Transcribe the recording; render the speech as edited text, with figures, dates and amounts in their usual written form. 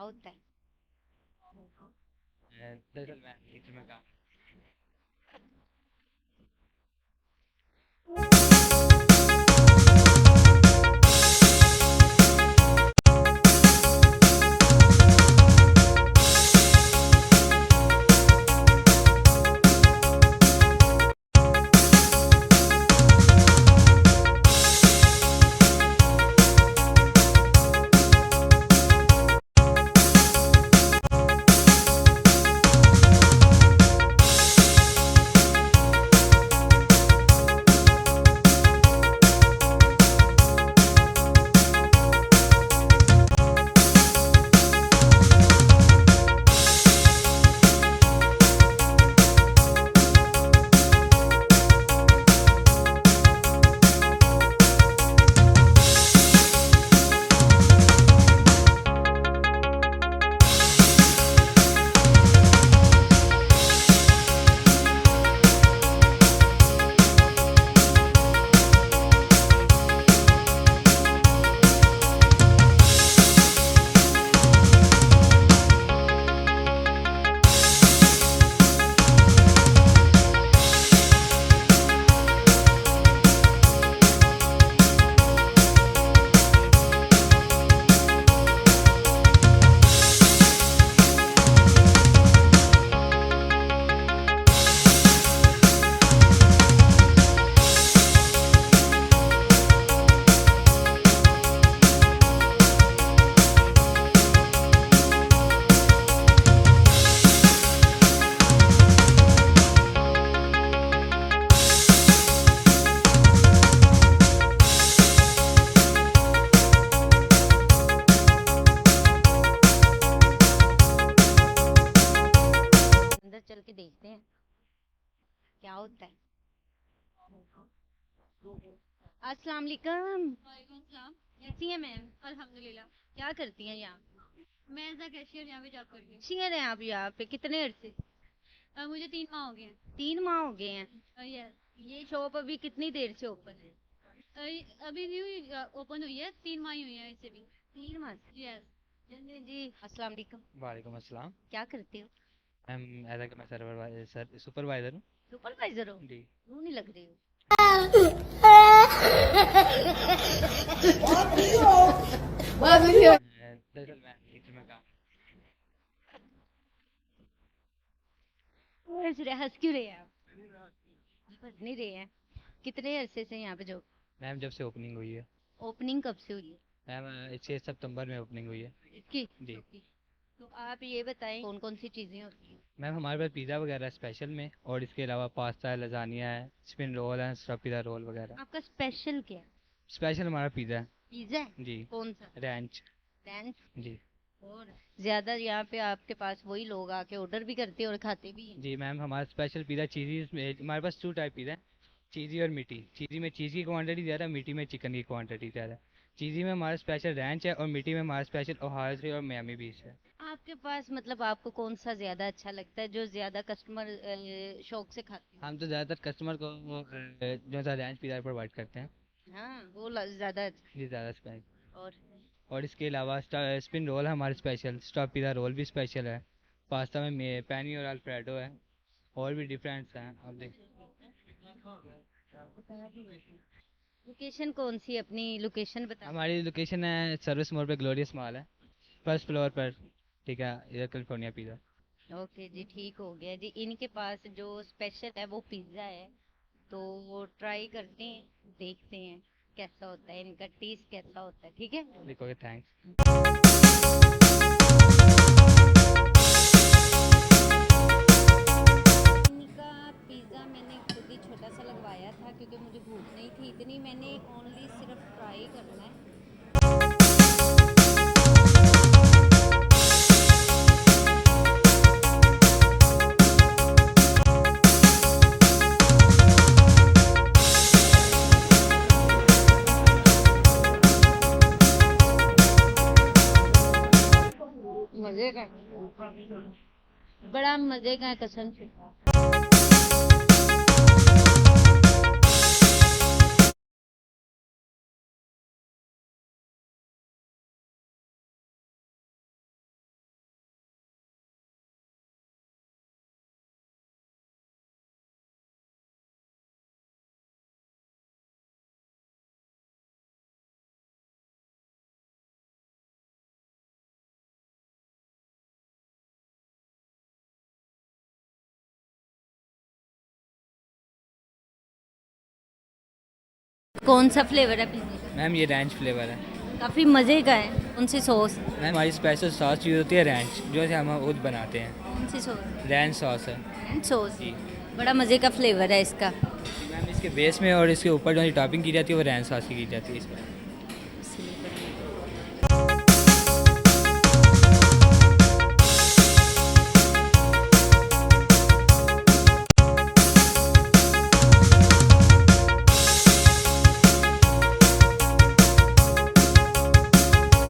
होता है? दरअसल मैं टीचर में काम। अंदर चल के देखते हैं क्या होता है। अस्सलाम वालेकुम। वालेकुम सलाम। कैसी है मैम? अल्हम्दुलिल्लाह। क्या करती हैं यहाँ? मैं एज अ कैशियर यहाँ पे जॉब करती हूँ। शेयर है आप यहाँ पे कितने अरसे? मुझे 3 माह हो गए हैं। 3 माह हो गए हैं। यस। ये शॉप अभी कितनी देर से ओपन है? अभी न्यू ओपन हुई है, 3 माह ही हुई है इसे भी। 3 माह? यस। जी अस्सलाम वालेकुम। वालेकुम अस्सलाम। क्या करते हो? मैम एज मैं सर्वर सुपरवाइजर हूँ। सुपरवाइजर हो? जी। क्यों नहीं लग रही हो? दरअसल मैं टीचर में काम। हंस क्यों रहे हैं आप? हंस नहीं रहे हैं। कितने अरसे से यहाँ पे जो मैम जब से ओपनिंग हुई है। ओपनिंग कब से हुई है मैम 6 सितंबर में ओपनिंग हुई है। इसकी? जी। तो आप ये बताएं कौन कौन सी चीजें होती हैं? मैम हमारे पास पिज़्ज़ा वगैरह स्पेशल में, और इसके अलावा पास्ता है, लजानिया है, स्पिन रोल है, स्टफ पिज़्ज़ा रोल वगैरह। आपका स्पेशल क्या है? स्पेशल हमारा पिज़्ज़ा है। पिज्जा है? जी। कौन सा? रैंच। रैंच? जी। और ज्यादा यहाँ पे आपके पास वही लोग आके ऑर्डर भी करते हैं और खाते भी हैं? जी मैम हमारा स्पेशल पिज़्ज़ा चीज़ी, हमारे पास 2 टाइप पिज़्ज़ा है, चीज़ी और मीठी। चीज़ी में चीज़ की क्वांटिटी ज़्यादा, मीठी में चिकन की क्वांटिटी ज़्यादा। चीज़ी में हमारा स्पेशल रैंच है, और मीठी में हमारा स्पेशल ओहायो से और मियामी बीच है। आपके पास मतलब आपको कौन सा ज्यादा अच्छा लगता है जो ज्यादा कस्टमर शौक से खाते हम तो ज़्यादातर कस्टमर को जो सा रैंच पिज़्ज़ा प्रोवाइड करते हैं। हैं? हाँ वो ज्यादा अच्छा। जी ज़्यादा स्पेशल। और और इसके अलावा स्पिन रोल है हमारे स्पेशल, स्टफ पिज़्ज़ा रोल भी स्पेशल है। पास्ता में पैनी और अल्फ्रेडो है, और भी डिफरेंट्स हैं आप देख। लोकेशन कौन सी है? अपनी लोकेशन बता। हमारी लोकेशन है सर्विस मोड़ पे, ग्लोरियस मॉल है, फर्स्ट फ्लोर पर। ठीक है, इधर कैलिफोर्निया पिज़्ज़ा। ओके जी ठीक हो गया जी। इनके पास जो स्पेशल है वो पिज्ज़ा है, तो वो ट्राई करते हैं, देखते हैं कैसा होता है, इनका टेस्ट कैसा होता है। ठीक है। देखोगे, थैंक्स। इनका पिज़्ज़ा मैंने खुद ही छोटा सा लगवाया था क्योंकि मुझे भूख नहीं थी इतनी। मैंने ओनली सिर्फ ट्राई करना है। मजे का, बड़ा मजे का है कसम से। कौन सा फ्लेवर है पिज्जे का? मैम ये रैंच फ्लेवर है। काफ़ी मज़े का है। कौन सी सॉस? मैम हमारी स्पेशल सॉस यूज़ होती है रैंच, जो से हम खुद बनाते हैं। कौन सी सॉस? रैंच सॉस है सॉस। जी। बड़ा मज़े का फ्लेवर है इसका। मैम इसके बेस में और इसके ऊपर जो टॉपिंग की जाती है वो रैंच सॉस की जाती है इस पर।